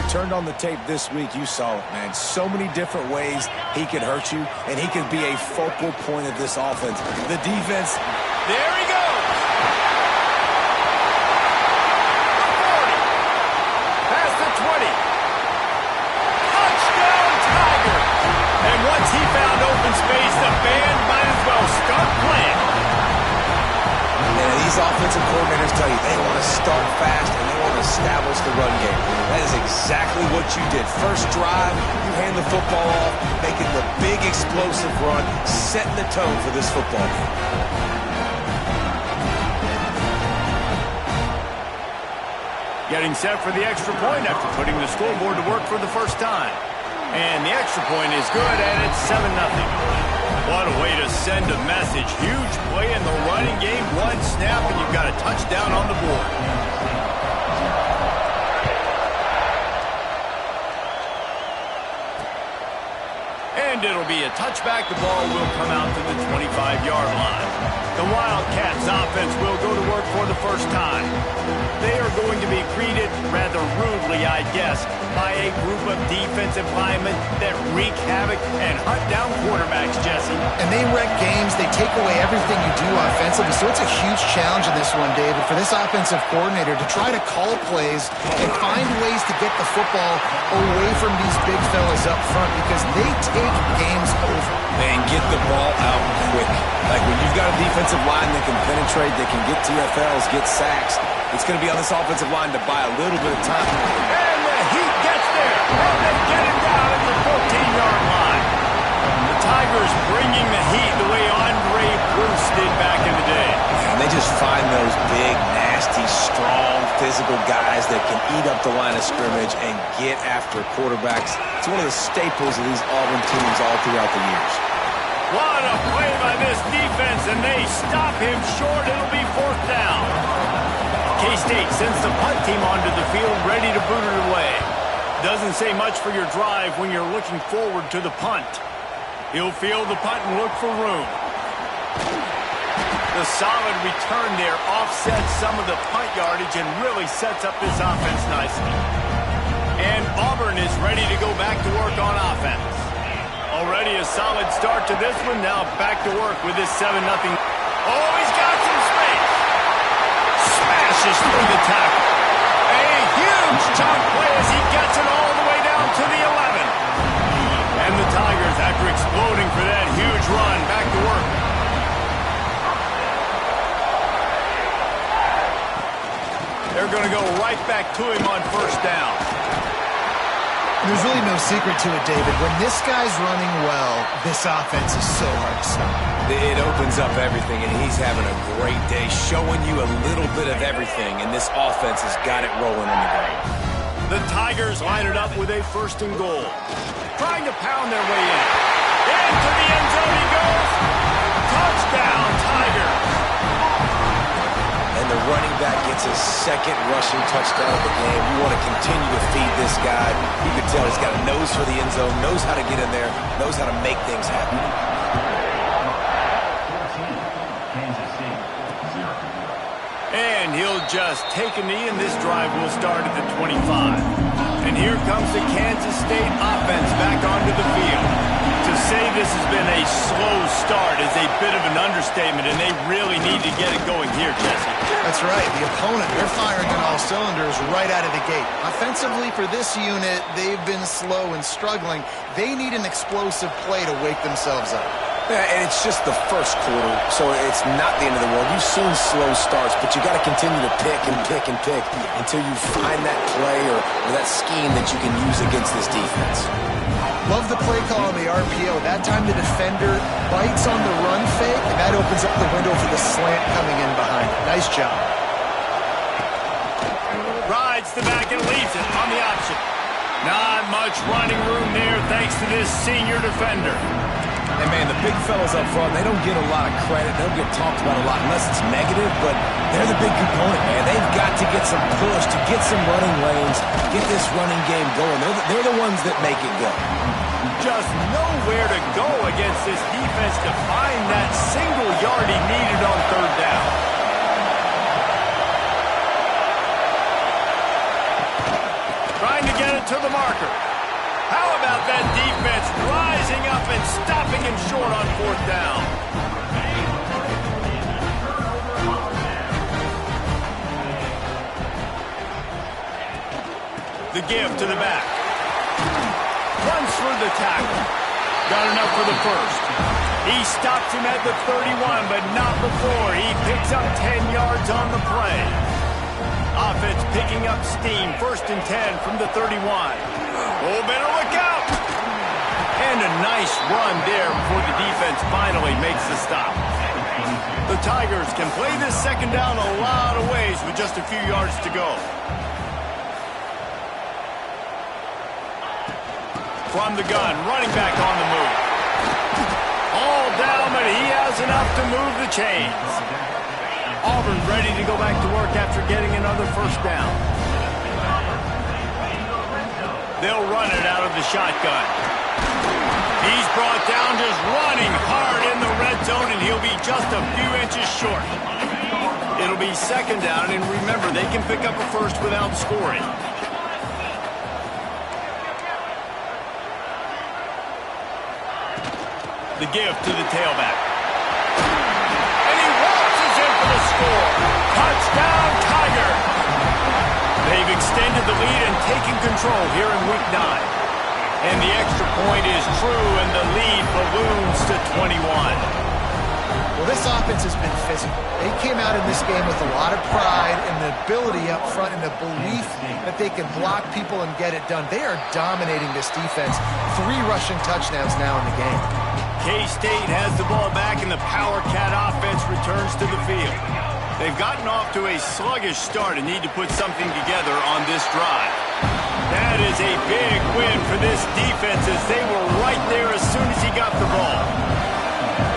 turned on the tape this week, you saw it, man. So many different ways he could hurt you, and he could be a focal point of this offense. The defense. There he goes. 40. Past the 20. Touchdown, Tiger. And once he found open space, the band might as well start playing. Man, these offensive coordinators tell you they want to start fast and they want to establish the run game. That is exactly what you did. First drive, you hand the football off, making the big explosive run, setting the tone for this football game. Getting set for the extra point after putting the scoreboard to work for the first time. And the extra point is good, and it's 7-0. What a way to send a message. Huge play in the running game. One snap, and you've got a touchdown on the board. And it'll be a touchback. The ball will come out to the 25-yard line. The Wildcats offense will go to work for the first time. They are going to be greeted rather rudely, I guess, by a group of defensive linemen that wreak havoc and hunt down quarterbacks, Jesse. And they wreck games. They take away everything you do offensively. So it's a huge challenge in this one, David, for this offensive coordinator to try to call plays and find ways to get the football away from these big fellas up front because they take games over. And get the ball out quick. Like when you've got a defensive line that can penetrate, that can get TFLs, get sacks, it's going to be on this offensive line to buy a little bit of time. And the Heat gets there. And they get him down at the 14-yard line. The Tigers bringing the heat the way Andre Bruce did back in the day. And they just find those big, nasty, strong, physical guys that can eat up the line of scrimmage and get after quarterbacks. It's one of the staples of these Auburn teams all throughout the years. What a play by this defense, and they stop him short. It'll be 4th down. K-State sends the punt team onto the field, ready to boot it away. Doesn't say much for your drive when you're looking forward to the punt. He'll field the punt and look for room. The solid return there offsets some of the punt yardage and really sets up this offense nicely. And Auburn is ready to go back to work on offense. Already a solid start to this one. Now back to work with this 7-0. Oh, he's got some space. Smashes through the tackle. A huge chunk play as he gets it all the way down to the 11. And the Tigers, after exploding for that huge run, back to work. They're going to go right back to him on 1st down. There's really no secret to it, David. When this guy's running well, this offense is so hard to stop. It opens up everything, and he's having a great day, showing you a little bit of everything, and this offense has got it rolling on the ground. The Tigers line it up with a 1st and goal. Trying to pound their way in. Into the end zone he goes. Touchdown, Tigers. And the running back gets his 2nd rushing touchdown of the game. You want to continue to feed this guy. You can tell he's got a nose for the end zone, knows how to get in there, knows how to make things happen. And he'll just take a knee, and this drive will start at the 25. And here comes the Kansas State offense back onto the field. To say this has been a slow start is a bit of an understatement, and they really need to get it going here, Jesse. That's right. The opponent, they're firing on all cylinders right out of the gate. Offensively, for this unit, they've been slow and struggling. They need an explosive play to wake themselves up. Yeah, and it's just the first quarter, so it's not the end of the world. You've seen slow starts, but you got to continue to pick and pick and pick until you find that play or that scheme that you can use against this defense. Love the play call on the RPO. That time the defender bites on the run fake, and that opens up the window for the slant coming in behind it. Nice job. Rides the back and leaves it on the option. Not much running room there thanks to this senior defender. And, man, the big fellas up front, they don't get a lot of credit. They don't get talked about a lot unless it's negative, but they're the big component, man. They've got to get some push, to get some running lanes, get this running game going. They're the ones that make it go. Just nowhere to go against this defense to find that single yard he needed on 3rd down. Trying to get it it to the marker. How about that defense rising up and stopping him short on 4th down? The give to the back. Runs through the tackle. Got enough for the first. He stops him at the 31, but not before. He picks up 10 yards on the play. Offense picking up steam. 1st and 10 from the 31. Oh, better look out. And a nice run there before the defense finally makes the stop. The Tigers can play this 2nd down a lot of ways with just a few yards to go. From the gun, running back on the move. All down, but he has enough to move the chains. Auburn ready to go back to work after getting another 1st down. They'll run it out of the shotgun. He's brought down just running hard in the red zone, and he'll be just a few inches short. It'll be 2nd down, and remember, they can pick up a first without scoring. The give to the tailback. And he waltzes in for the score. Touchdown, Tiger. They've extended the lead and taken control here in Week 9. And the extra point is true, and the lead balloons to 21. Well, this offense has been physical. They came out in this game with a lot of pride and the ability up front and the belief that they can block people and get it done. They are dominating this defense. 3 rushing touchdowns now in the game. K-State has the ball back, and the Power Cat offense returns to the field. They've gotten off to a sluggish start and need to put something together on this drive. That is a big win for this defense, as they were right there as soon as he got the ball.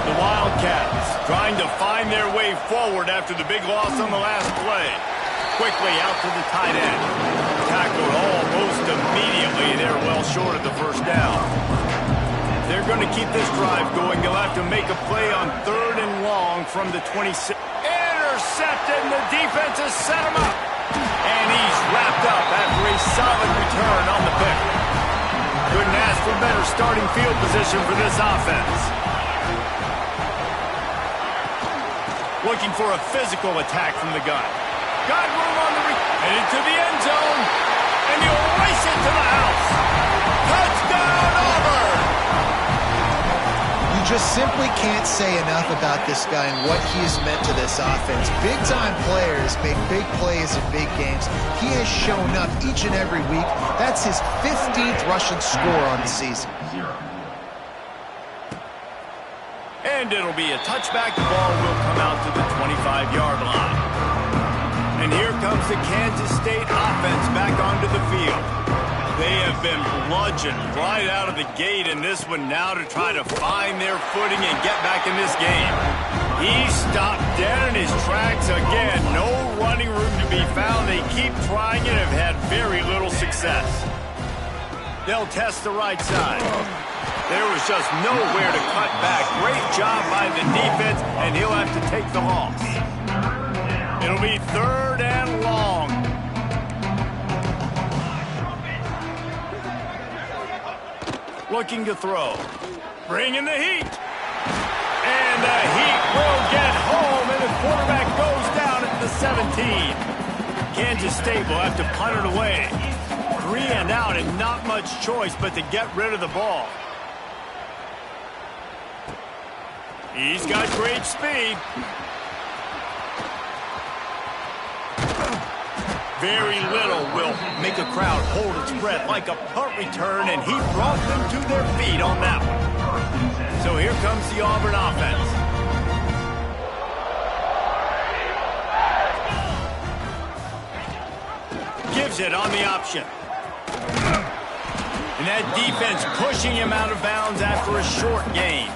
The Wildcats trying to find their way forward after the big loss on the last play. Quickly out to the tight end. Tackled almost immediately. They're well short of the 1st down. They're going to keep this drive going. They'll have to make a play on 3rd and long from the 26. Intercepted, and the defense has set him up. And he's wrapped up after a solid return on the pick. Couldn't ask for better starting field position for this offense. Looking for a physical attack from the gun. Got room on the headed to the end zone. And he'll race it to the house. Touchdown, Auburn! You just simply can't say enough about this guy and what he has meant to this offense. Big-time players make big plays in big games. He has shown up each and every week. That's his 15th rushing score on the season. And it'll be a touchback. The ball will come out to the 25-yard line. And here comes the Kansas State offense back onto the field. They have been bludgeoned right out of the gate in this one now to try to find their footing and get back in this game. He stopped dead in his tracks again. No running room to be found. They keep trying and have had very little success. They'll test the right side. There was just nowhere to cut back. Great job by the defense, and he'll have to take the loss. It'll be 3rd and long. Looking to throw. Bringing the heat. And the heat will get home, and the quarterback goes down at the 17. Kansas State will have to punt it away. 3 and out, and not much choice but to get rid of the ball. He's got great speed. Very little will make a crowd hold its breath like a punt return, and he brought them to their feet on that one. So here comes the Auburn offense. Gives it on the option. And that defense pushing him out of bounds after a short gain.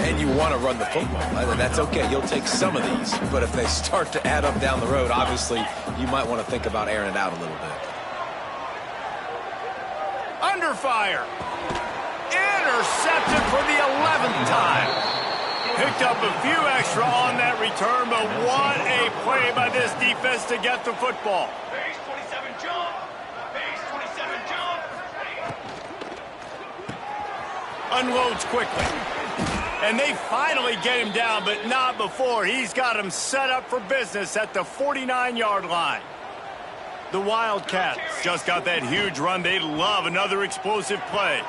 And you want to run the football. That's okay. You'll take some of these. But if they start to add up down the road, obviously, you might want to think about airing it out a little bit. Under fire. Intercepted for the 11th time. Picked up a few extra on that return, but what a play by this defense to get the football. unloads quickly. And they finally get him down, but not before. He's got him set up for business at the 49-yard line. The Wildcats just got that huge run. They love another explosive play.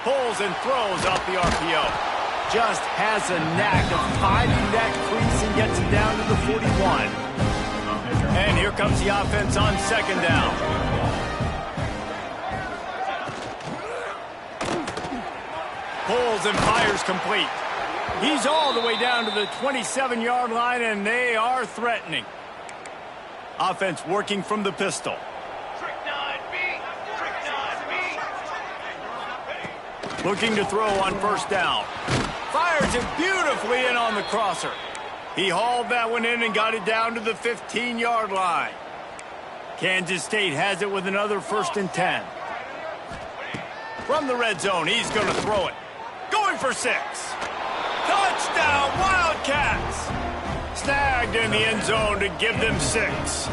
Pulls and throws off the RPO. Just has a knack of finding that crease and gets it down to the 41. And here comes the offense on second down. Pulls and fires complete. He's all the way down to the 27-yard line, and they are threatening. Offense working from the pistol. Looking to throw on first down. Fires it beautifully in on the crosser. He hauled that one in and got it down to the 15-yard line. Kansas State has it with another 1st and 10. From the red zone, he's going to throw it. Going for 6. Touchdown, Wildcats! Snagged in the end zone to give them 6.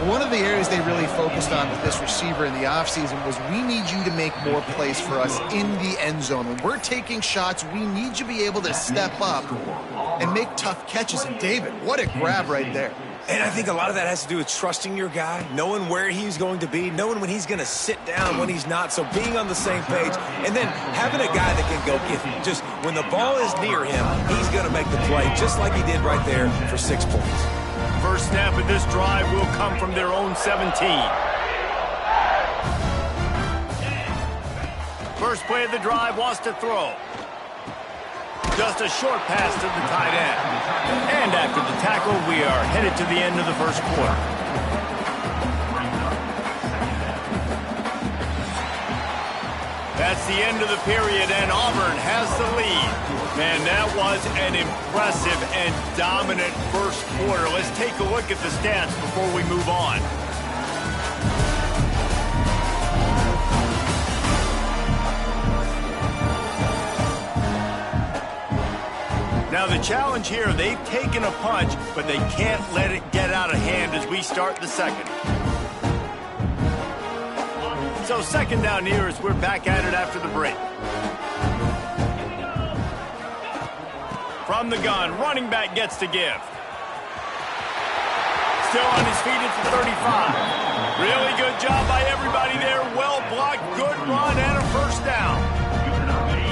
One of the areas they really focused on with this receiver in the offseason was we need you to make more plays for us in the end zone. When we're taking shots, we need you to be able to step up and make tough catches. And David, what a grab right there. And I think a lot of that has to do with trusting your guy, knowing where he's going to be, knowing when he's going to sit down, when he's not. So being on the same page, and then having a guy that can go get him. Just when the ball is near him, he's going to make the play, just like he did right there for 6 points. First snap of this drive will come from their own 17. First play of the drive wants to throw. Just a short pass to the tight end. And after the tackle, we are headed to the end of the first quarter. That's the end of the period, and Auburn has the lead. Man, that was an impressive and dominant first quarter. Let's take a look at the stats before we move on. Now the challenge here, they've taken a punch, but they can't let it get out of hand as we start the second. So second down here as we're back at it after the break. From the gun, running back gets to give. Still on his feet at the 35. Really good job by everybody there. Well blocked, good run, and a first down.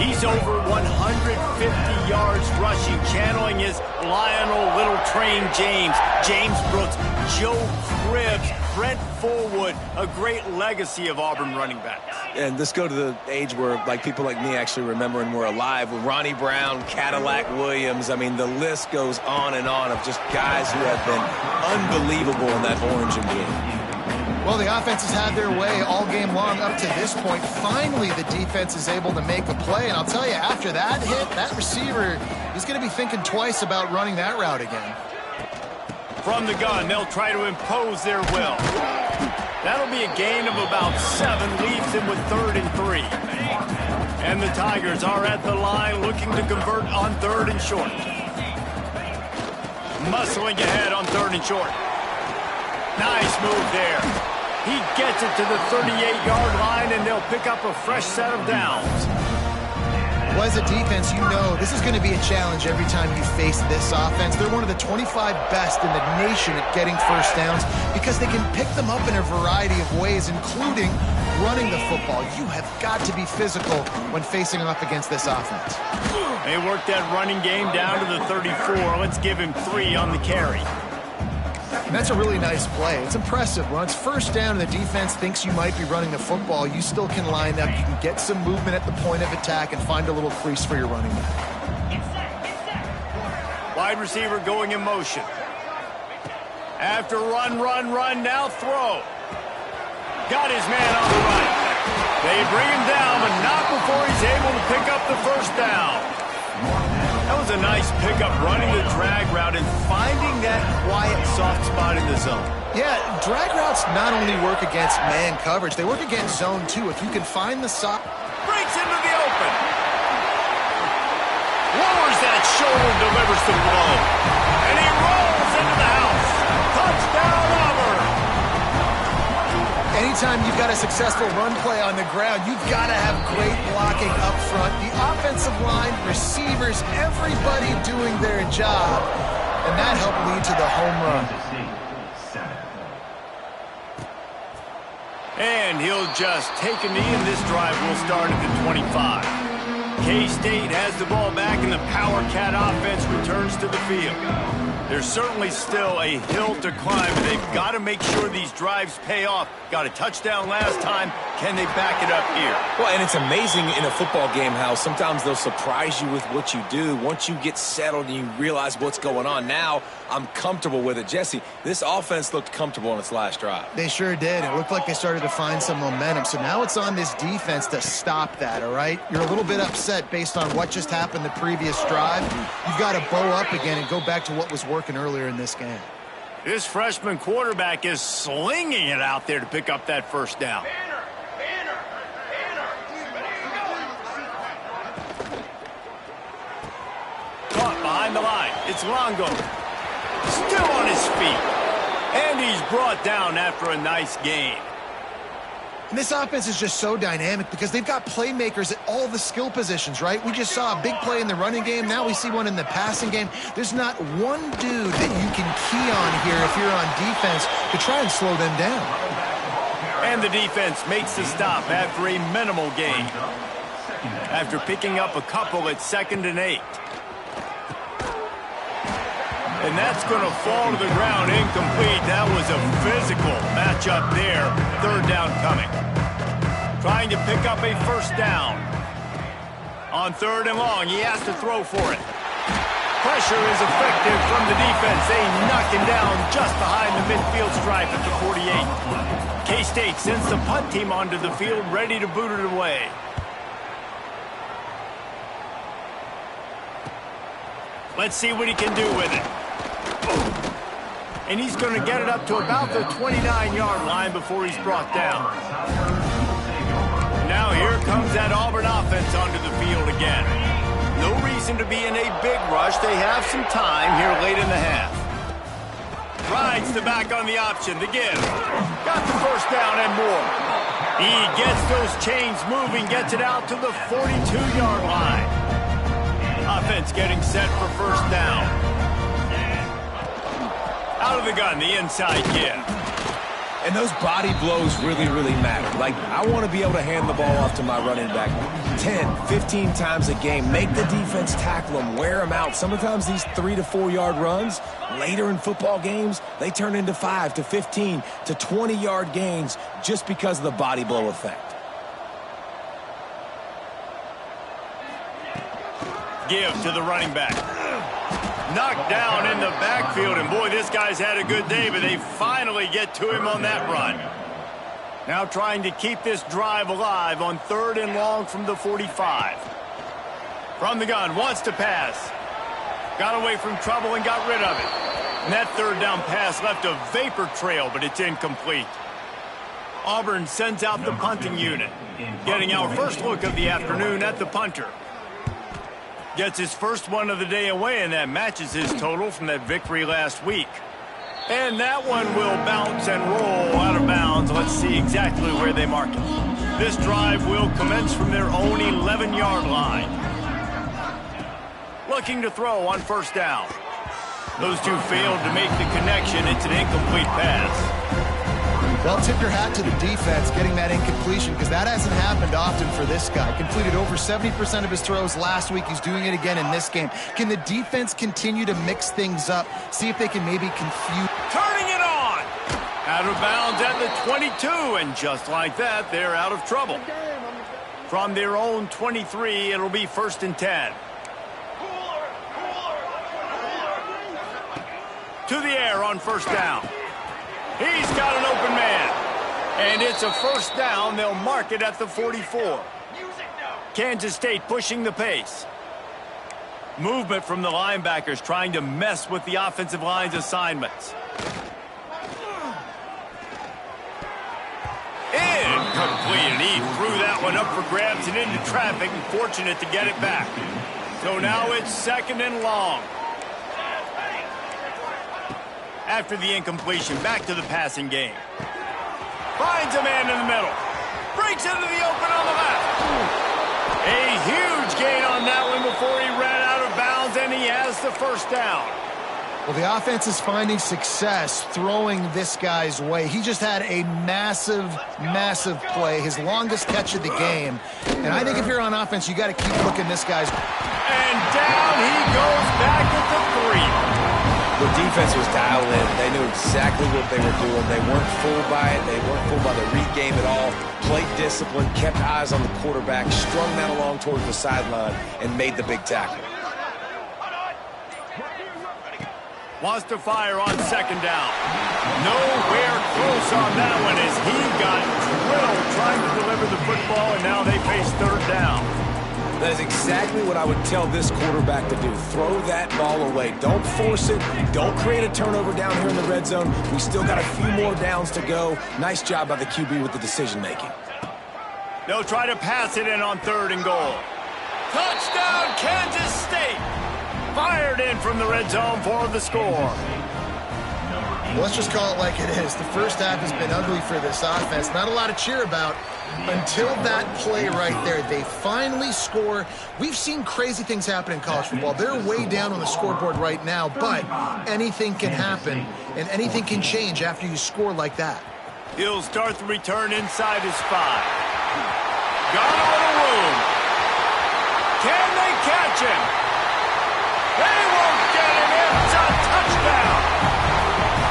He's over 150 yards rushing, channeling his Lionel Little Train James, James Brooks, Joe Cribbs, Brent Fullwood, a great legacy of Auburn running backs. And let's go to the age where people like me actually remember and were alive with Ronnie Brown, Cadillac Williams. I mean, the list goes on and on of just guys who have been unbelievable in that orange and blue. Well, the offense has had their way all game long up to this point. Finally, the defense is able to make a play. And I'll tell you, after that hit, that receiver, he's going to be thinking twice about running that route again. From the gun, they'll try to impose their will. That'll be a gain of about 7, leaves them with 3rd and 3. And the Tigers are at the line looking to convert on 3rd and short. Muscling ahead on 3rd and short. Nice move there. He gets it to the 38-yard line, and they'll pick up a fresh set of downs. Well, as a defense, you know this is going to be a challenge every time you face this offense. They're one of the 25 best in the nation at getting first downs because they can pick them up in a variety of ways, including running the football. You have got to be physical when facing off against this offense. They work that running game down to the 34. Let's give him 3 on the carry. And that's a really nice play. It's impressive. When it's first down and the defense thinks you might be running the football, you still can line up. You can get some movement at the point of attack and find a little crease for your running back. Wide receiver going in motion. After run, now throw. Got his man on the right. They bring him down, but not before he's able to pick up the first down. That was a nice pickup, running the drag route and finding that quiet, soft spot in the zone. Yeah, drag routes not only work against man coverage, they work against zone too. If you can find the soft... Breaks into the open. Lowers that shoulder, delivers the blow. And he rolls into the house. Touchdown, Auburn. Anytime you've got a successful run play on the ground, you've got to have great blocking up front. The offensive line, receivers, everybody doing their job. And that helped lead to the home run. And he'll just take a knee, and this drive will start at the 25. K-State has the ball back, and the Power Cat offense returns to the field. There's certainly still a hill to climb, and they've got to make sure these drives pay off. Got a touchdown last time. Can they back it up here? Well, and it's amazing in a football game how sometimes they'll surprise you with what you do. Once you get settled and you realize what's going on, now I'm comfortable with it. Jesse, this offense looked comfortable on its last drive. They sure did. It looked like they started to find some momentum. So now it's on this defense to stop that, all right? You're a little bit upset based on what just happened the previous drive. You've got to bow up again and go back to what was working earlier in this game. This freshman quarterback is slinging it out there to pick up that first down. Caught behind the line. It's Longo. Still on his feet. And he's brought down after a nice gain. And this offense is just so dynamic because they've got playmakers at all the skill positions, right? We just saw a big play in the running game. Now we see one in the passing game. There's not one dude that you can key on here if you're on defense to try and slow them down. And the defense makes the stop after a minimal gain. After picking up a couple at 2nd and 8. And that's going to fall to the ground incomplete. That was a physical matchup there. 3rd down coming. Trying to pick up a first down. On 3rd and long, he has to throw for it. Pressure is effective from the defense. They knock him down just behind the midfield stripe at the 48. K-State sends the punt team onto the field, ready to boot it away. Let's see what he can do with it. And he's going to get it up to about the 29-yard line before he's brought down. Now here comes that Auburn offense onto the field again. No reason to be in a big rush. They have some time here late in the half. Rides the back on the option to give. Got the first down and more. He gets those chains moving, gets it out to the 42-yard line. Offense getting set for first down. Out of the gun, the inside give. And those body blows really, really matter. Like, I want to be able to hand the ball off to my running back 10, 15 times a game. Make the defense tackle them, wear them out. Sometimes these 3 to 4 yard runs, later in football games, they turn into 5 to 15 to 20 yard gains just because of the body blow effect. Give to the running back. Knocked down in the backfield, and boy, this guy's had a good day, but they finally get to him on that run. Now trying to keep this drive alive on 3rd and long from the 45. From the gun, wants to pass. Got away from trouble and got rid of it. And that 3rd down pass left a vapor trail, but it's incomplete. Auburn sends out the punting unit, getting our first look of the afternoon at the punter. Gets his first one of the day away, and that matches his total from that victory last week. And that one will bounce and roll out of bounds. Let's see exactly where they mark it. This drive will commence from their own 11-yard line. Looking to throw on first down. Those two failed to make the connection. It's an incomplete pass. Well, tip your hat to the defense getting that incompletion because that hasn't happened often for this guy. Completed over 70% of his throws last week. He's doing it again in this game. Can the defense continue to mix things up? See if they can maybe confuse. Turning it on! Out of bounds at the 22, and just like that, they're out of trouble. From their own 23, it'll be 1st and 10. To the air on first down. He's got an open man. And it's a first down. They'll mark it at the 44. Kansas State pushing the pace. Movement from the linebackers trying to mess with the offensive line's assignments. Incomplete. And he threw that one up for grabs and into traffic, and fortunate to get it back. So now it's 2nd and long. After the incompletion, back to the passing game. Finds a man in the middle. Breaks into the open on the left. A huge gain on that one before he ran out of bounds, and he has the first down. Well, the offense is finding success throwing this guy's way. He just had a massive, massive play, his longest catch of the game. And I think if you're on offense, you got to keep looking this guy's. And down he goes back at the 3. The defense was dialed in. They knew exactly what they were doing. They weren't fooled by it. They weren't fooled by the read game at all. Played discipline, kept eyes on the quarterback, strung that along towards the sideline, and made the big tackle. Wants to fire on second down. Nowhere close on that one as he got drilled trying to deliver the football, and now they face third down. That is exactly what I would tell this quarterback to do. Throw that ball away. Don't force it. Don't create a turnover down here in the red zone. We still got a few more downs to go. Nice job by the QB with the decision-making. They'll try to pass it in on 3rd and goal. Touchdown, Kansas State! Fired in from the red zone for the score. Let's just call it like it is. The first half has been ugly for this offense. Not a lot to cheer about until that play right there. They finally score. We've seen crazy things happen in college football. They're way down on the scoreboard right now, but anything can happen, and anything can change after you score like that. He'll start the return inside his 5. Got a little room. Can they catch him? They won't get him. It's a touchdown.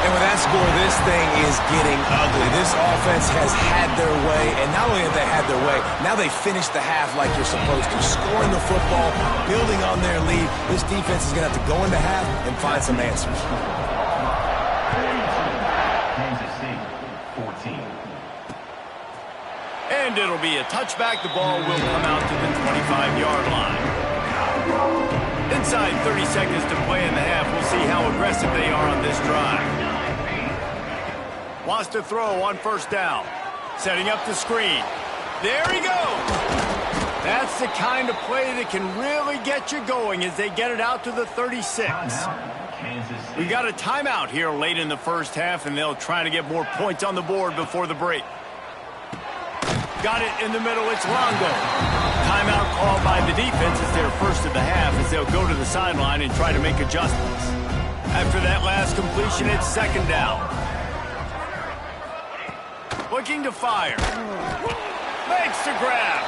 And with that score, this thing is getting ugly. This offense has had their way, and not only have they had their way, now they finished the half like you're supposed to, scoring the football, building on their lead. This defense is going to have to go into half and find some answers. Kansas State, 14. And it'll be a touchback. The ball will come out to the 25-yard line. Inside 30 seconds to play in the half. We'll see how aggressive they are on this drive. Wants to throw on 1st down. Setting up the screen. There he goes. That's the kind of play that can really get you going as they get it out to the 36. We got a timeout here late in the first half, and they'll try to get more points on the board before the break. Got it in the middle. It's Longo. Timeout called by the defense as their first of the half as they'll go to the sideline and try to make adjustments. After that last completion, it's 2nd down. Looking to fire. Makes the grab.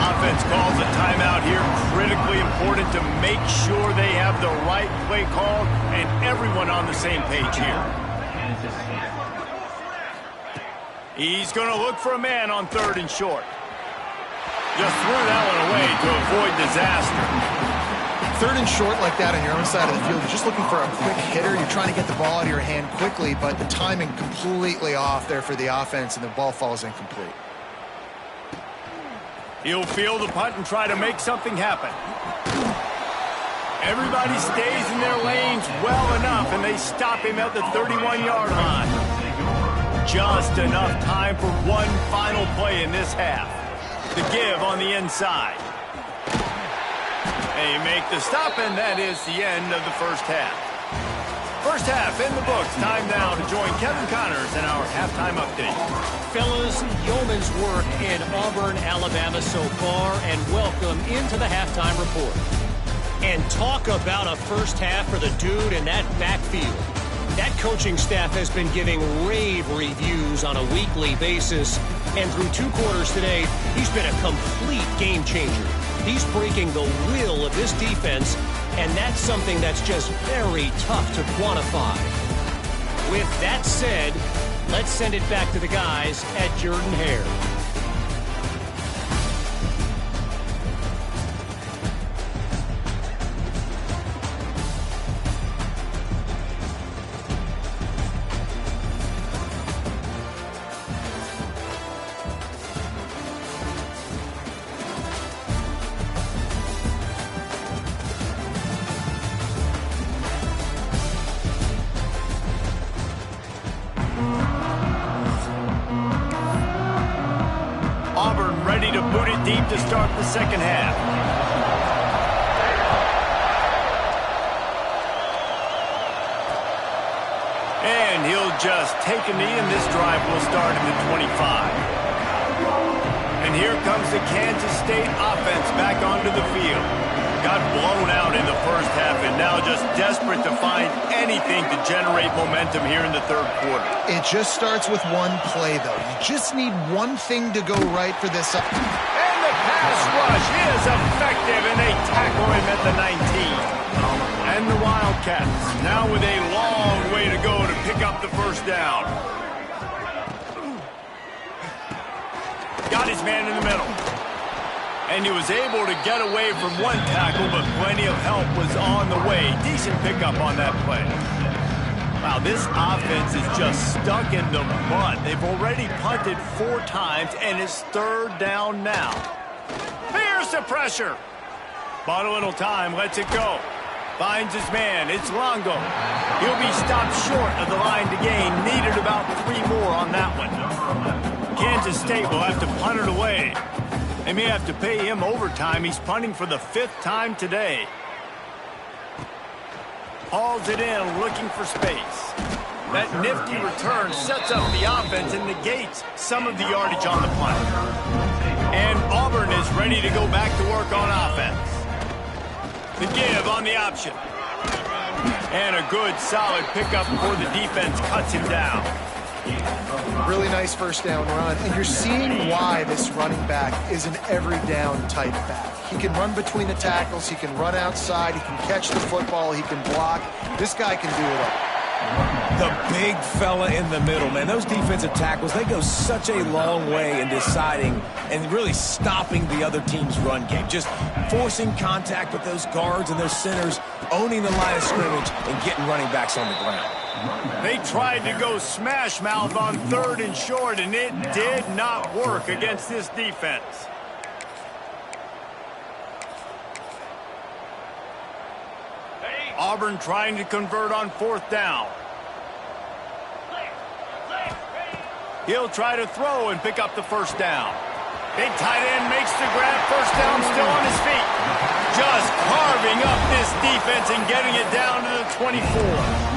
Offense calls a timeout here. Critically important to make sure they have the right play call and everyone on the same page here. He's going to look for a man on 3rd and short. Just threw that one away to avoid disaster. 3rd and short like that on your own side of the field, you're just looking for a quick hitter. You're trying to get the ball out of your hand quickly, but the timing completely off there for the offense, and the ball falls incomplete. He'll field the punt and try to make something happen. Everybody stays in their lanes well enough, and they stop him at the 31-yard line. Just enough time for one final play in this half. The give on the inside. They make the stop, and that is the end of the first half. First half in the books. Time now to join Kevin Connors in our halftime update. Fellas, yeoman's work in Auburn, Alabama so far, and welcome into the halftime report. And talk about a first half for the dude in that backfield. That coaching staff has been giving rave reviews on a weekly basis, and through 2 quarters today, he's been a complete game changer. He's breaking the will of this defense, and that's something that's just very tough to quantify. With that said, let's send it back to the guys at Jordan-Hare. Auburn ready to boot it deep to start the second half. And he'll just take a knee, and this drive will start at the 25. And here comes the Kansas State offense back onto the field. Got blown out in the first half and now just desperate to find anything to generate momentum here in the third quarter. It just starts with one play, though. You just need one thing to go right for this. And the pass rush is effective, and they tackle him at the 19. And the Wildcats now with a long way to go to pick up the first down. Got his man in the middle. And he was able to get away from one tackle, but plenty of help was on the way. Decent pickup on that play. Wow, this offense is just stuck in the mud. They've already punted 4 times, and it's third down now. Here's the pressure. Bought a little time, lets it go. Finds his man, it's Longo. He'll be stopped short of the line to gain. Needed about 3 more on that one. Kansas State will have to punt it away. They may have to pay him overtime. He's punting for the 5th time today. Hauls it in, looking for space. That nifty return sets up the offense and negates some of the yardage on the punt. And Auburn is ready to go back to work on offense. The give on the option. And a good, solid pickup before the defense cuts him down. Really nice first down run, and you're seeing why this running back is an every down type back. He can run between the tackles, he can run outside, he can catch the football, he can block. This guy can do it all. The big fella in the middle, man. Those defensive tackles, they go such a long way in deciding and really stopping the other team's run game. Just forcing contact with those guards and those centers, owning the line of scrimmage, and getting running backs on the ground. They tried to go smash mouth on 3rd and short, and it did not work against this defense. Auburn trying to convert on 4th down. He'll try to throw and pick up the first down. Big tight end makes the grab. First down, still on his feet. Just carving up this defense and getting it down to the 24.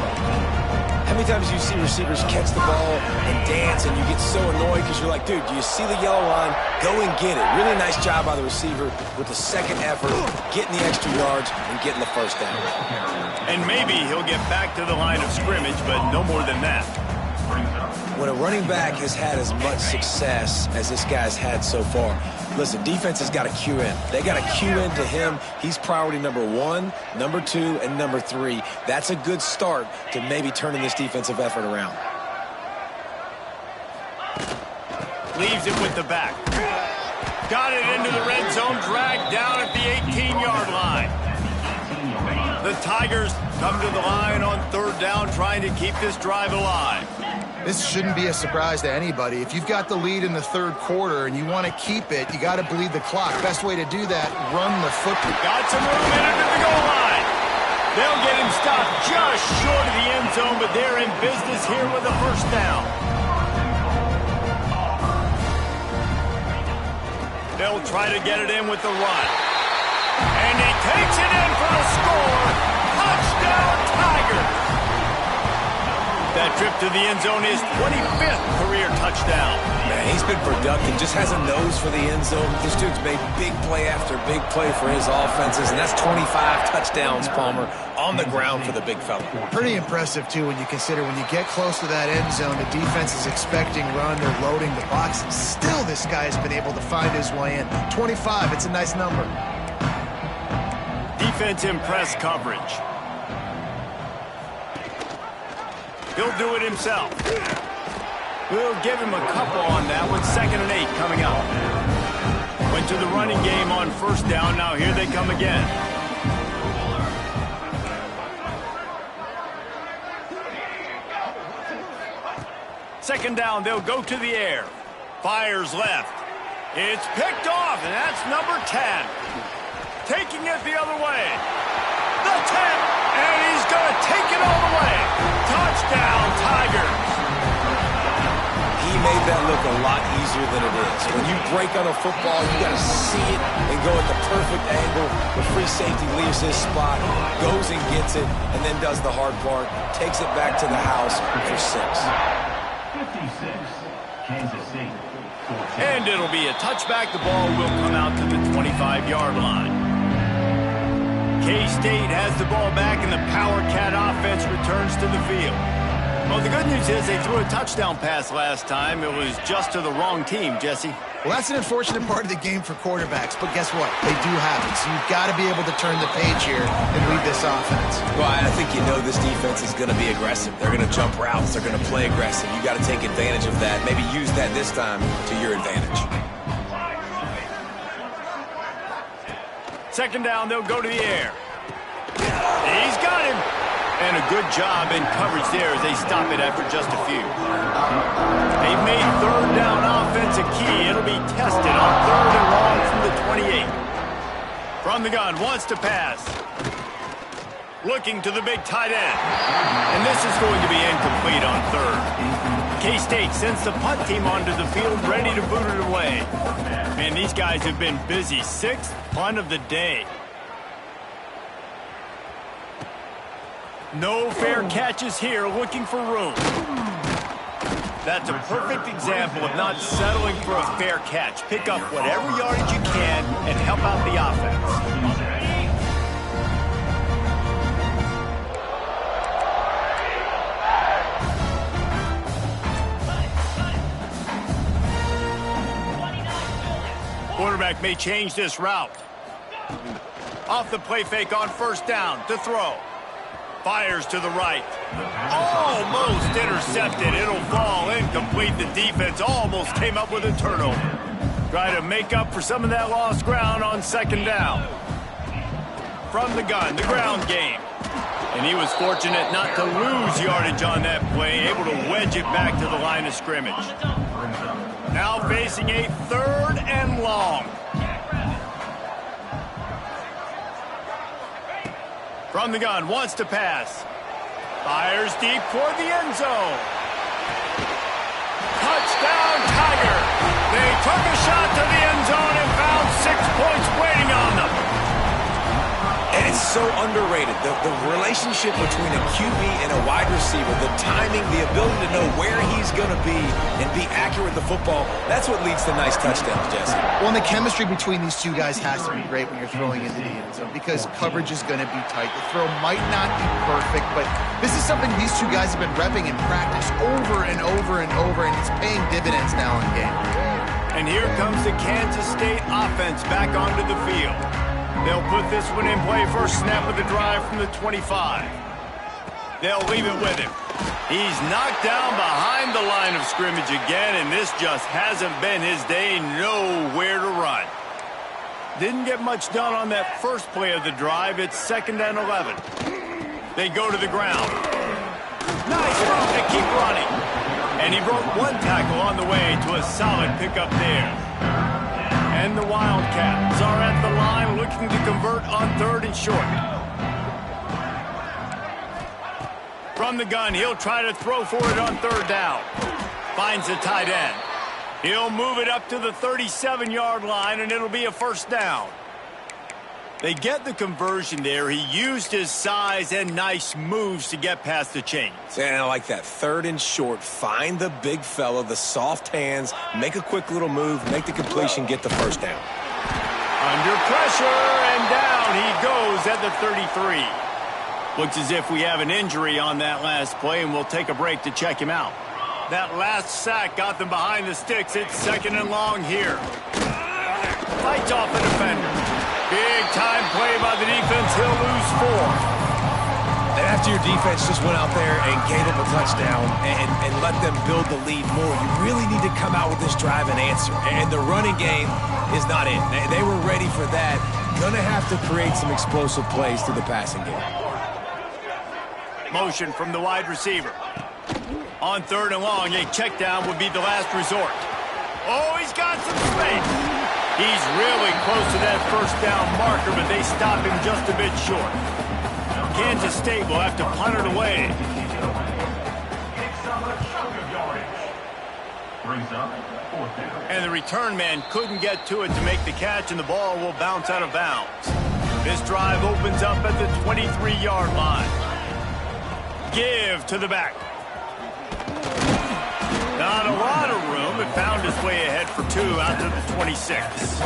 How many times do you see receivers catch the ball and dance and you get so annoyed because you're like, dude, do you see the yellow line? Go and get it. Really nice job by the receiver with the second effort, getting the extra yards and getting the first down. And maybe he'll get back to the line of scrimmage, but no more than that. When a running back has had as much success as this guy's had so far, listen, defense has got to cue in. They got to cue in to him. He's priority number 1, number 2, and number 3. That's a good start to maybe turning this defensive effort around. Leaves it with the back. Got it into the red zone, dragged down at the 18-yard line. The Tigers come to the line on 3rd down, trying to keep this drive alive. This shouldn't be a surprise to anybody. If you've got the lead in the 3rd quarter and you want to keep it, you got to bleed the clock. Best way to do that, run the football. Got some room in it at the goal line. They'll get him stopped just short of the end zone, but they're in business here with a first down. They'll try to get it in with the run. And he takes it in for the score. Touchdown, Tigers. That trip to the end zone is 25th career touchdown. Man, he's been productive, just has a nose for the end zone. This dude's made big play after big play for his offenses, and that's 25 touchdowns, Palmer, on the ground for the big fella. Pretty impressive, too, when you consider when you get close to that end zone, the defense is expecting run, they're loading the box. Still, this guy's been able to find his way in. 25, it's a nice number. Defense in press coverage. He'll do it himself. We'll give him a couple on that one. 2nd and 8 coming up. Went to the running game on 1st down. Now here they come again. Second down, they'll go to the air. Fires left. It's picked off, and that's number 10. Taking it the other way. The 10, and he's going to take it all the way. Touchdown, Tigers. He made that look a lot easier than it is. When you break on a football, you got to see it and go at the perfect angle. The free safety leaves his spot, goes and gets it, and then does the hard part, takes it back to the house for 6. 56, Kansas City. 14. And it'll be a touchback. The ball will come out to the 25-yard line. K-State has the ball back, and the Power Cat offense returns to the field. Well, the good news is they threw a touchdown pass last time. It was just to the wrong team, Jesse. Well, that's an unfortunate part of the game for quarterbacks, but guess what? They do have it, so you've got to be able to turn the page here and lead this offense. Well, I think you know this defense is going to be aggressive. They're going to jump routes. They're going to play aggressive. You got to take advantage of that. Maybe use that this time to your advantage. Second down, they'll go to the air. He's got him. And a good job in coverage there as they stop it after just a few. They've made third down offense a key. It'll be tested on third and long from the 28. From the gun, wants to pass. Looking to the big tight end. And this is going to be incomplete on third. K-State sends the punt team onto the field, ready to boot it away. Man, these guys have been busy. 6th punt of the day. No fair catches here, looking for room. That's a perfect example of not settling for a fair catch. Pick up whatever yardage you can and help out the offense. Quarterback may change this route. Off the play fake on first down to throw. Fires to the right. Almost intercepted. It'll fall incomplete. The defense almost came up with a turnover. Try to make up for some of that lost ground on second down. From the gun, the ground game. And he was fortunate not to lose yardage on that play, able to wedge it back to the line of scrimmage. Now facing a third and long. From the gun, wants to pass. Fires deep toward the end zone. Touchdown, Tiger. They took a shot to the end zone and found 6 points waiting on them. And it's so underrated. The relationship between a QB and a wide receiver, the timing, the ability to know where he's going to be and be accurate with the football, that's what leads to nice touchdowns, Jesse. Well, and the chemistry between these two guys has to be great when you're throwing into the end zone because coverage is going to be tight. The throw might not be perfect, but this is something these two guys have been repping in practice over and over and over, and it's paying dividends now in game. And here comes the Kansas State offense back onto the field. They'll put this one in play, first snap of the drive from the 25. They'll leave it with him. He's knocked down behind the line of scrimmage again, and this just hasn't been his day. Nowhere to run. Didn't get much done on that first play of the drive. It's 2nd and 11. They go to the ground. Nice move to keep running. And he broke one tackle on the way to a solid pickup there. And the Wildcats are at the line looking to convert on 3rd and short. From the gun, he'll try to throw for it on 3rd down. Finds the tight end. He'll move it up to the 37-yard line, and it'll be a first down. They get the conversion there. He used his size and nice moves to get past the chains. And I like that. 3rd and short. Find the big fella, the soft hands, make a quick little move, make the completion, get the first down. Under pressure, and down he goes at the 33. Looks as if we have an injury on that last play, and we'll take a break to check him out. That last sack got them behind the sticks. It's 2nd and long here. Fights off the defender. Big time play by the defense. He'll lose 4. And after your defense just went out there and gave them a touchdown and let them build the lead more, you really need to come out with this drive and answer. And the running game is not in. They were ready for that. Gonna have to create some explosive plays through the passing game. Motion from the wide receiver. On 3rd and long, a check down would be the last resort. Oh, he's got some space. He's really close to that first down marker, but they stop him just a bit short. Kansas State will have to punt it away. Brings up 4th down. And the return man couldn't get to it to make the catch, and the ball will bounce out of bounds. This drive opens up at the 23-yard line. Give to the back. Not a lot of room. It found its way ahead for 2 out to the 26.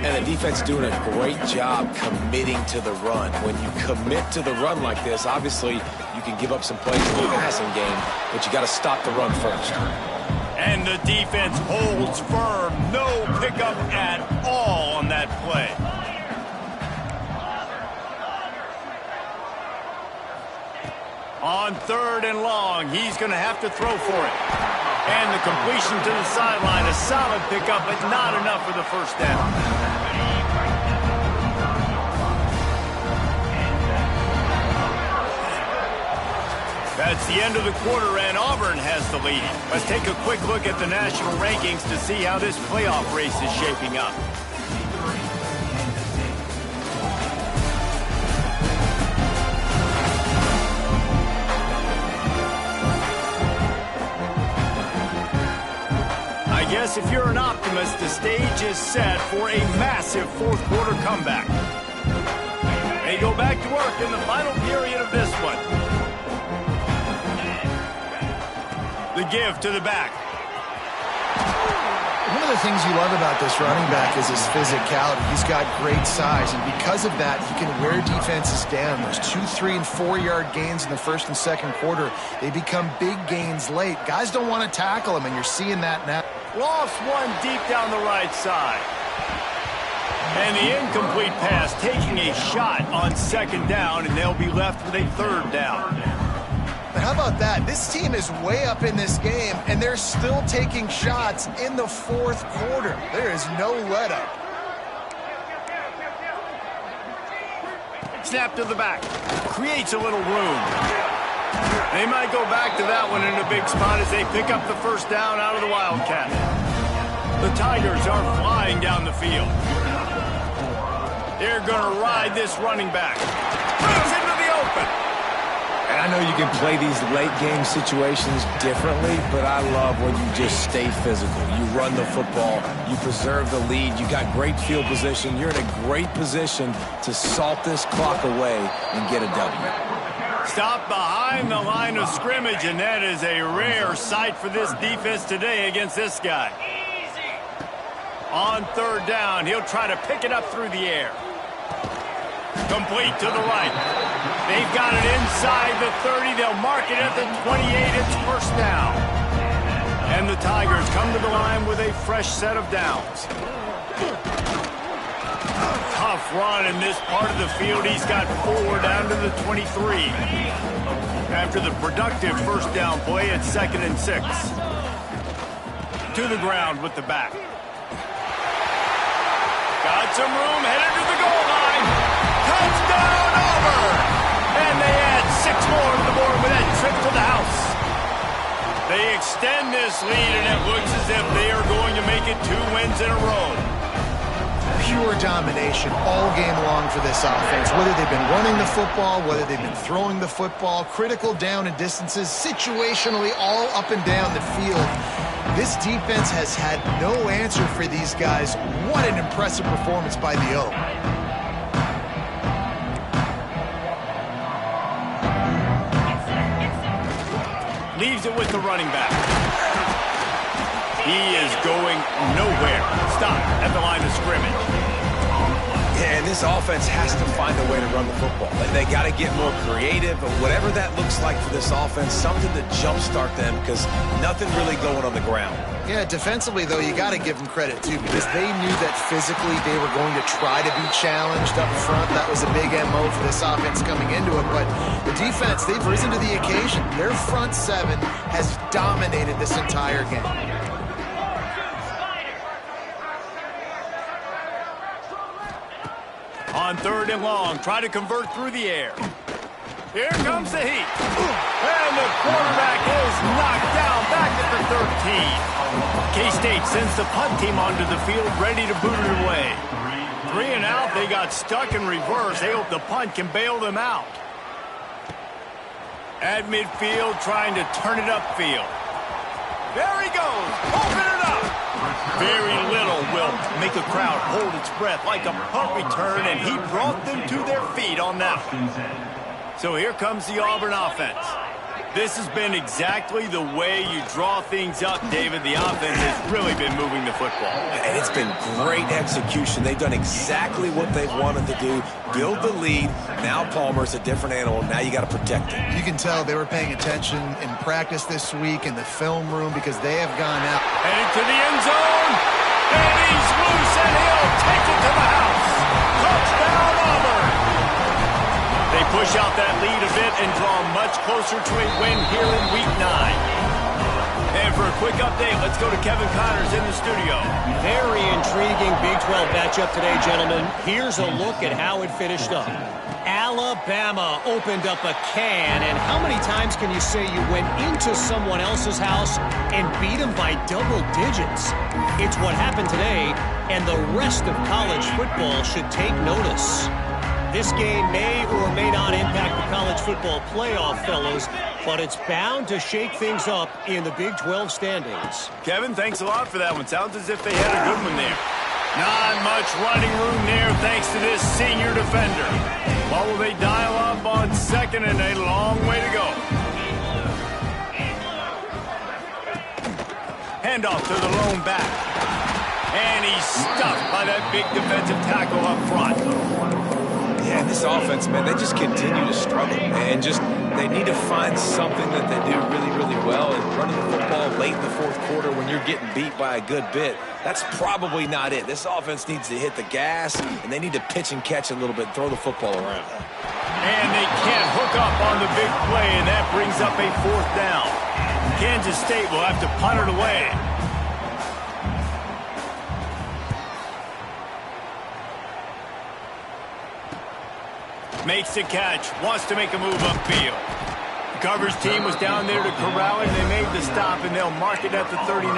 And the defense doing a great job committing to the run. When you commit to the run like this, obviously you can give up some plays in the passing game, but you got to stop the run first. And the defense holds firm. No pickup at all on that play. On 3rd and long, he's going to have to throw for it. And the completion to the sideline, a solid pickup, but not enough for the first down. That's the end of the quarter, and Auburn has the lead. Let's take a quick look at the national rankings to see how this playoff race is shaping up. I guess if you're an optimist, the stage is set for a massive fourth quarter comeback. They go back to work in the final period of this one. The give to the back. One of the things you love about this running back is his physicality. He's got great size, and because of that, he can wear defenses down. Those 2, 3, and 4-yard gains in the first and second quarter, they become big gains late. Guys don't want to tackle him, and you're seeing that now. Lost one deep down the right side. And the incomplete pass taking a shot on 2nd down, and they'll be left with a 3rd down. But how about that? This team is way up in this game, and they're still taking shots in the 4th quarter. There is no let-up. Snap to the back. Creates a little room. They might go back to that one in a big spot as they pick up the 1st down out of the Wildcat. The Tigers are flying down the field. They're going to ride this running back. Runs into the open. And I know you can play these late-game situations differently, but I love when you just stay physical. You run the football, you preserve the lead, you got great field position, you're in a great position to salt this clock away and get a W. Stop behind the line of scrimmage, and that is a rare sight for this defense today against this guy. On 3rd down, he'll try to pick it up through the air. Complete to the right. They've got it inside the 30. They'll mark it at the 28. It's 1st down. And the Tigers come to the line with a fresh set of downs. Tough run in this part of the field. He's got 4 down to the 23. After the productive 1st down play at 2nd and 6. To the ground with the back. Got some room, headed to the goal line. Touchdown, Auburn! And they add 6 more to the board with that trip to the house. They extend this lead, and it looks as if they are going to make it 2 wins in a row. Pure domination all game long for this offense. Whether they've been running the football, whether they've been throwing the football, critical down and distances, situationally all up and down the field. This defense has had no answer for these guys. What an impressive performance by the O. Leaves it with the running back. He is going nowhere. Stop at the line of scrimmage. Yeah, and this offense has to find a way to run the football. They got to get more creative, but whatever that looks like for this offense, something to jumpstart them because nothing really going on the ground. Yeah, defensively, though, you got to give them credit, too, because they knew that physically they were going to try to be challenged up front. That was a big MO for this offense coming into it, but the defense, they've risen to the occasion. Their front 7 has dominated this entire game. On 3rd and long, try to convert through the air. Here comes the heat. And the quarterback is knocked down back at the 13. K-State sends the punt team onto the field, ready to boot it away. 3 and out, they got stuck in reverse. They hope the punt can bail them out. At midfield, trying to turn it upfield. There he goes. Open it up. Very little will make a crowd hold its breath like a punt return, and he brought them to their feet on that one. So here comes the Auburn offense. This has been exactly the way you draw things up, David. The offense has really been moving the football. And it's been great execution. They've done exactly what they've wanted to do. Build the lead. Now Palmer's a different animal. Now you got to protect it. You can tell they were paying attention in practice this week in the film room because they have gone out. Heading to the end zone. And he's loose, and he'll take it to the house. Touchdown, Auburn. They push out that lead a bit and draw much closer to a win here in Week 9. And for a quick update, let's go to Kevin Connors in the studio. Very intriguing Big 12 matchup today, gentlemen. Here's a look at how it finished up. Alabama opened up a can, and how many times can you say you went into someone else's house and beat them by double digits? It's what happened today, and the rest of college football should take notice. This game may or may not impact the college football playoff, fellows, but it's bound to shake things up in the Big 12 standings. Kevin, thanks a lot for that one. Sounds as if they had a good one there. Not much running room there thanks to this senior defender. What will they dial up on second, and a long way to go. Handoff to the lone back. And he's stuffed by that big defensive tackle up front. Yeah, this offense, man, they just continue to struggle. And they need to find something that they do really, really well. And running the football late in the fourth quarter when you're getting beat by a good bit, that's probably not it. This offense needs to hit the gas, and they need to pitch and catch a little bit, throw the football around. And they can't hook up on the big play, and that brings up a fourth down. Kansas State will have to punt it away. Makes the catch, wants to make a move upfield. The coverage team was down there to corral it, and they made the stop, and they'll mark it at the 39.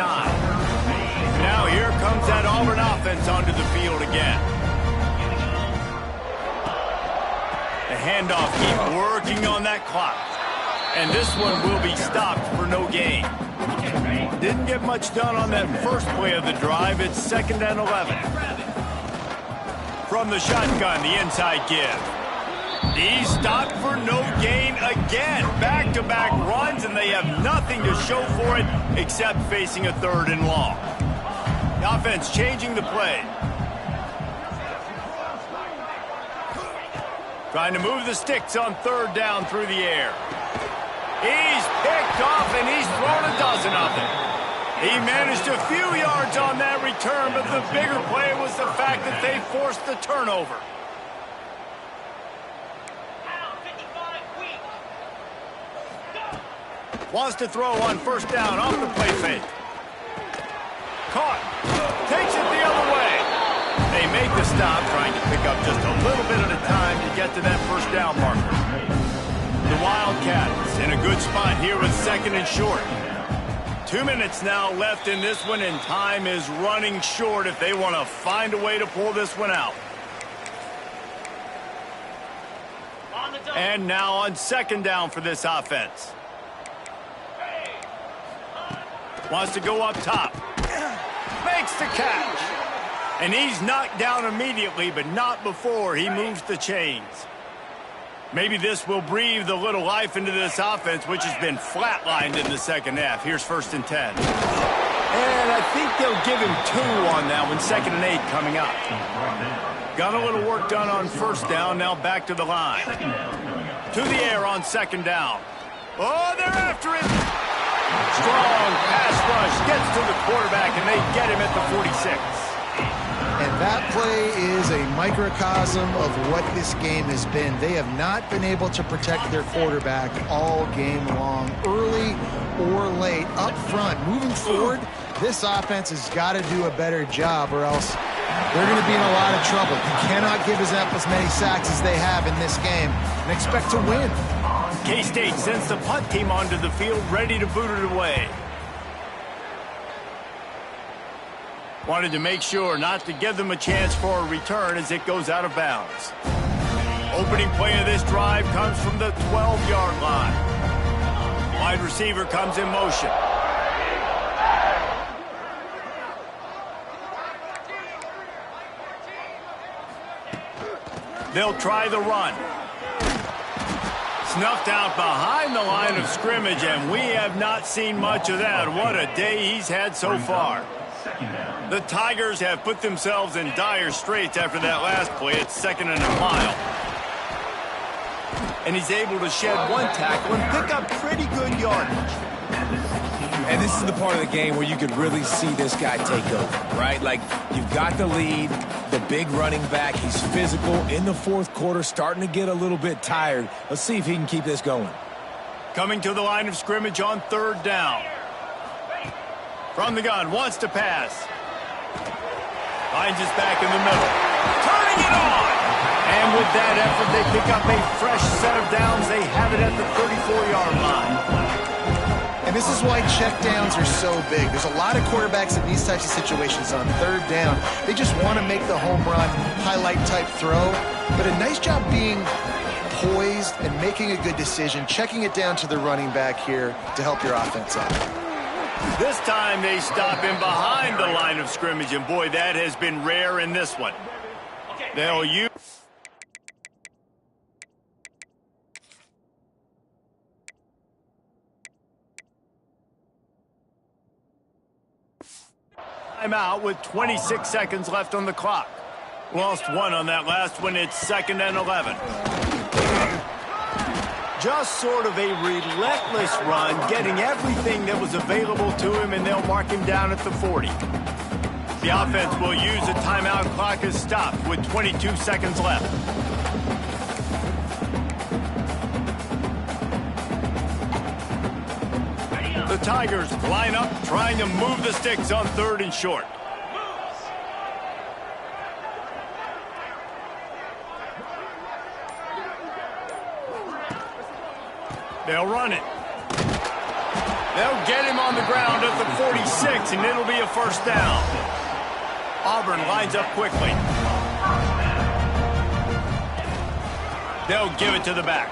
Now here comes that Auburn offense onto the field again. The handoff, keep working on that clock. And this one will be stopped for no gain. Didn't get much done on that first play of the drive. It's 2nd and 11. From the shotgun, the inside give. He's stopped for no gain again. Back-to-back runs, and they have nothing to show for it except facing a 3rd and long. The offense changing the play. Trying to move the sticks on 3rd down through the air. He's picked off, and he's thrown a dozen of them. He managed a few yards on that return, but the bigger play was the fact that they forced the turnover. Wants to throw on 1st down off the play fake. Caught. Takes it the other way. They make the stop, trying to pick up just a little bit at a time to get to that 1st down marker. The Wildcats in a good spot here with 2nd and short. 2 minutes now left in this one, and time is running short if they want to find a way to pull this one out. And now on 2nd down for this offense. Wants to go up top. Makes the catch. And he's knocked down immediately, but not before he moves the chains. Maybe this will breathe a little life into this offense, which has been flatlined in the 2nd half. Here's 1st and 10. And I think they'll give him 2 on that one. 2nd and 8 coming up. Got a little work done on 1st down. Now back to the line. To the air on 2nd down. Oh, they're after him. Strong pass rush, gets to the quarterback, and they get him at the 46. And that play is a microcosm of what this game has been. They have not been able to protect their quarterback all game long, early or late, up front. Moving forward, this offense has got to do a better job, or else they're going to be in a lot of trouble. You cannot give up as many sacks as they have in this game and expect to win. K-State sends the punt team onto the field, ready to boot it away. Wanted to make sure not to give them a chance for a return as it goes out of bounds. Opening play of this drive comes from the 12-yard line. Wide receiver comes in motion. They'll try the run. Snuffed out behind the line of scrimmage, and we have not seen much of that. What a day he's had so far. The Tigers have put themselves in dire straits after that last play. It's 2nd and a mile. And he's able to shed one tackle and pick up pretty good yardage. And this is the part of the game where you can really see this guy take over, right? Like, you've got the lead, the big running back. He's physical in the 4th quarter, starting to get a little bit tired. Let's see if he can keep this going. Coming to the line of scrimmage on 3rd down. From the gun, wants to pass. Finds his back in the middle. Turning it on! And with that effort, they pick up a fresh set of downs. They have it at the 34-yard line. And this is why checkdowns are so big. There's a lot of quarterbacks in these types of situations on 3rd down. They just want to make the home run, highlight-type throw. But a nice job being poised and making a good decision, checking it down to the running back here to help your offense out. This time they stop him behind the line of scrimmage, and boy, that has been rare in this one. They'll use... Timeout with 26 seconds left on the clock. Lost one on that last one. It's 2nd and 11. Just sort of a relentless run, getting everything that was available to him, and they'll mark him down at the 40. The offense will use a timeout. Clock is stopped with 22 seconds left. The Tigers line up, trying to move the sticks on 3rd and short. They'll run it. They'll get him on the ground at the 46, and it'll be a 1st down. Auburn lines up quickly. They'll give it to the back.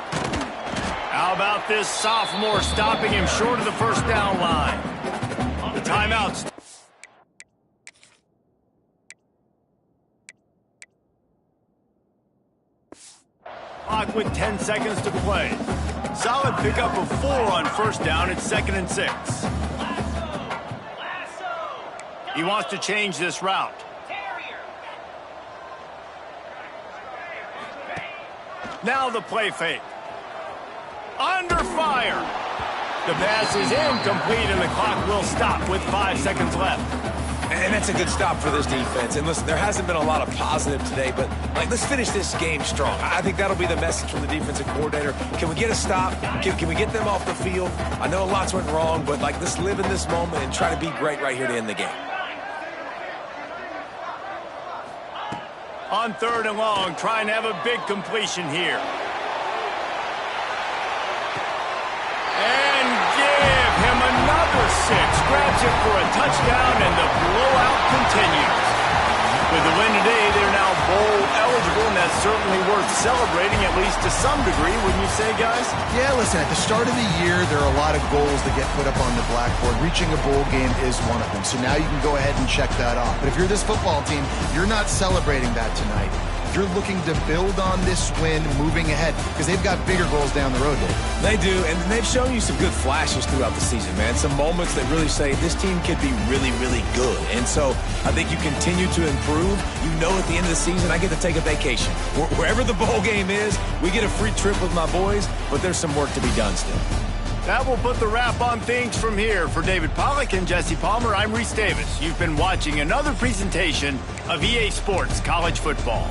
How about this sophomore stopping him short of the 1st down line? The timeouts. Clock with 10 seconds to play. Solid pickup of 4 on 1st down. It's 2nd and 6. He wants to change this route. Now the play fake. Under fire. The pass is incomplete, and the clock will stop with 5 seconds left. And that's a good stop for this defense. And listen, there hasn't been a lot of positive today, but let's finish this game strong. I think that'll be the message from the defensive coordinator. Can we get a stop? Can we get them off the field? I know lots went wrong, but let's live in this moment and try to be great right here to end the game. On 3rd and long, trying to have a big completion here. And give him another 6. Grabs it for a touchdown, and the blowout continues. With the win today, they're now bowl eligible, and that's certainly worth celebrating, at least to some degree, wouldn't you say, guys? Yeah, listen, at the start of the year, there are a lot of goals that get put up on the blackboard. Reaching a bowl game is one of them. So now you can go ahead and check that off. But if you're this football team, you're not celebrating that tonight. You're looking to build on this win moving ahead because they've got bigger goals down the road, Dave. They do, and they've shown you some good flashes throughout the season, man. Some moments that really say this team could be really, really good. And so I think you continue to improve. You know at the end of the season, I get to take a vacation. Wherever the bowl game is, we get a free trip with my boys, but there's some work to be done still. That will put the wrap on things from here. For David Pollack and Jesse Palmer, I'm Reese Davis. You've been watching another presentation of EA Sports College Football.